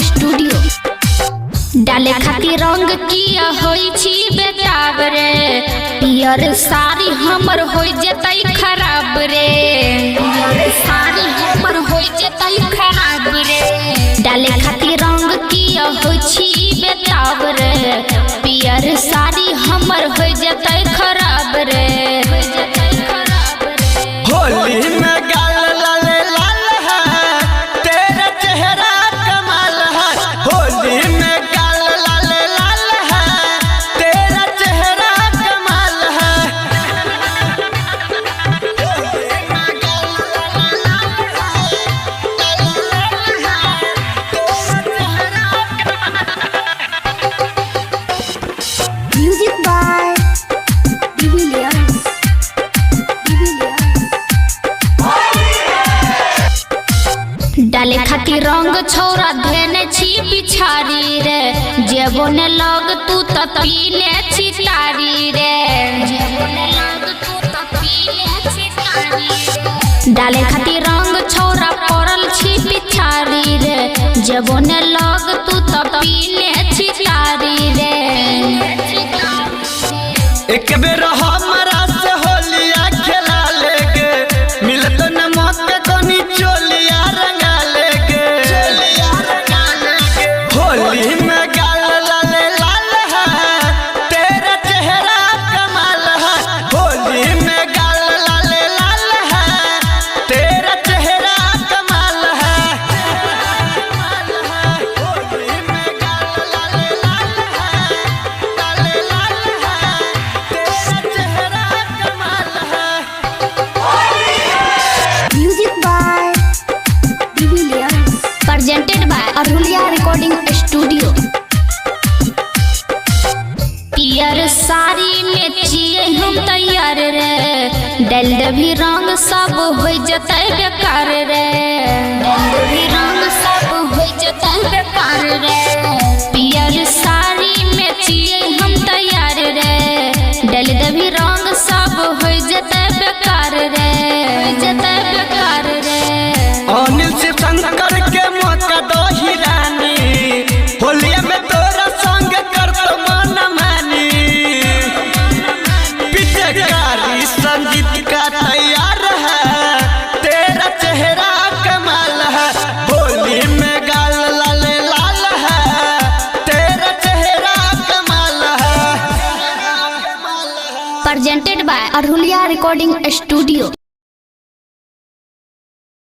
Studio. डाले खातिर रंग किया होई छी बेताब रे, पियर साड़ी हमर होई जतई खराब रे, पियर साड़ी हमर होई जतई खराब रे। डाले खातिर रंग किया होई छी बेताब रे, पियर साड़ी हमर होई जतई खराब रे। होली में गाल लाल लाल है, तेरा चेहरा कमाल है। होली में गाल लाल लाल है, तेरा चेहरा कमाल है। म्यूजिक बाय डाले खातिर रंग छोरा धेने छी पिछारी रे, जेबो ने लग तू त पीने छी तारी रे, जेबो ने लग तू त पीने छी तारी रे। डाले खातिर रंग छोरा पड़ल छी पिछारी रे, जेबो ने लग तू त पीने छी तारी रे। एक बेर हमरा से होलिया खेला लेगे, मिलत न मौके तनी चोलिया रंगा लेगे। होली में गाल लाल लाल है, तेरा चेहरा कमाल है। होली में गाल लाल लाल है, तेरा चेहरा कमाल है। होली में गाल लाल लाल है, लाल लाल है, तेरा चेहरा कमाल है। Music by presented by Aruliya recording studio. पियर साड़ी में जिए हम तैयार रे, डाल भी रंग सब हो जतै बेकार रे, डाल भी रंग सब हो जतै बेकार रे। पियर साड़ी में जिए हम तैयार रे, डाल भी रंग सब हो जतै बेकार रे, जतै बेकार रे। अनिल से शंकर के मौका दो ही रानी, होलिया में तोरा संग कर तो मन मानी। पिचकारी संगीत का तैयार है, तेरा चेहरा कमाल है। होली में गाल लाल लाल है, तेरा चेहरा कमाल है। Presented by Aruliya recording studio.